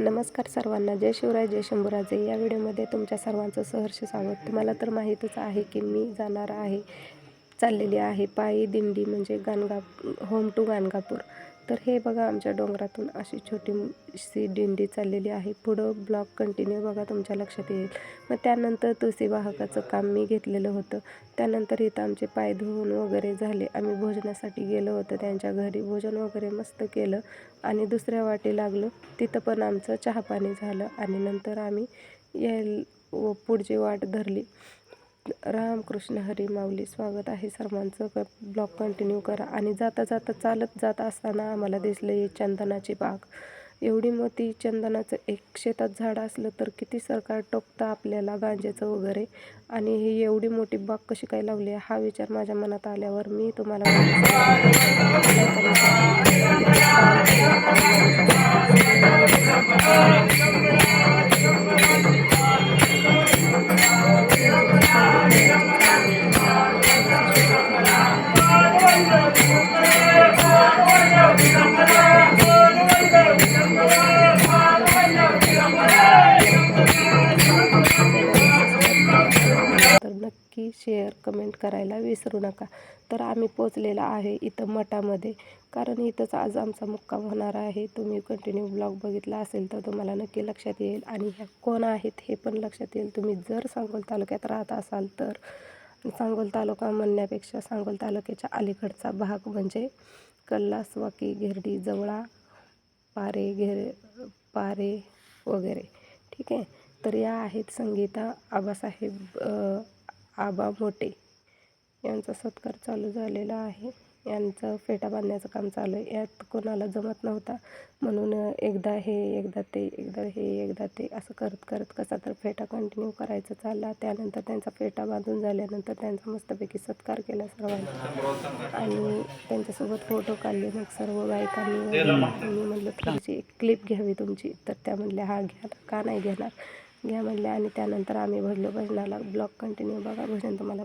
नमस्कार सर्वांना, जय शिवराय जय शंभूराजे. या व्हिडिओमध्ये तुमच्या सर्वांचं सहर्ष स्वागत. तुम्हाला तर माहीतच आहे की मी चाललेली आहे पायी दिंडी म्हणजे होम टू गाणगापूर. तर हे बघा, आमच्या डोंगरातून अशी छोटीशी दिंडी चाललेली आहे. पुढं ब्लॉग कंटिन्यू बघा, तुमच्या लक्षात येईल. मग त्यानंतर तुळशीवाहकाचं काम मी घेतलेलं होतं. त्यानंतर इथं आमचे पाय धुवून वगैरे झाले. आम्ही भोजनासाठी गेलो होतो त्यांच्या घरी. भोजन वगैरे मस्त केलं आणि दुसऱ्या वाटी लागलो. तिथं पण आमचं चहापाणी झालं आणि नंतर आम्ही पुढची वाट धरली. रामकृष्ण हरी माऊली. स्वागत आहे सर्वांचं. ब्लॉग कंटिन्यू करा. आणि जाता जाता चालत जात असताना आम्हाला दिसलं ही चंदनाची बाग. एवढी मोठी चंदनाचं एक शेतात झाड असलं तर किती सरकार टोकतं आपल्याला गांजाचं वगैरे, आणि ही एवढी मोठी बाग कशी काय लावली हा विचार माझ्या मनात आल्यावर मी तुम्हाला तर नक्की शेअर कमेंट करायला विसरू नका. तर आम्ही पोचलेला आहे इथं मठामध्ये, कारण इथंच आज आमचा मुक्काम होणार आहे. तुम्ही कंटिन्यू ब्लॉग बघितला असेल तर तुम्हाला नक्की लक्षात येईल आणि ह्या कोण आहेत हे पण लक्षात येईल. तुम्ही जर सांगोल तालुक्यात राहत असाल तर सांगोल तालुका म्हणण्यापेक्षा सांगोल तालुक्याच्या अलीकडचा भाग म्हणजे कल्लास, वाकी, गिरडी, जवळा, पारे वगैरे. ठीक आहे. तर या आहेत संगीता आबासाहेब आबा मोठे. यांचा सत्कार चालू झालेला आहे. यांचं फेटा बांधण्याचं काम चालू आहे. यात कोणाला जमत नव्हता म्हणून एकदा हे एकदा ते, एकदा हे एकदा ते असं करत करत कसा तर फेटा कंटिन्यू करायचा चालला. त्यानंतर त्यांचा फेटा बांधून झाल्यानंतर त्यांचा मस्तपैकी सत्कार केला सर्वांनी आणि त्यांच्यासोबत फोटो काढले. मग सर्व गायकांनी मी म्हटलं थोडीशी एक क्लिप घ्यावी तुमची. तर त्या म्हणल्या हा घ्या, का नाही घेणार, घ्या म्हणले. आणि त्यानंतर आम्ही भजलो भजनाला. ब्लॉग कंटिन्यू बघा, भजन तुम्हाला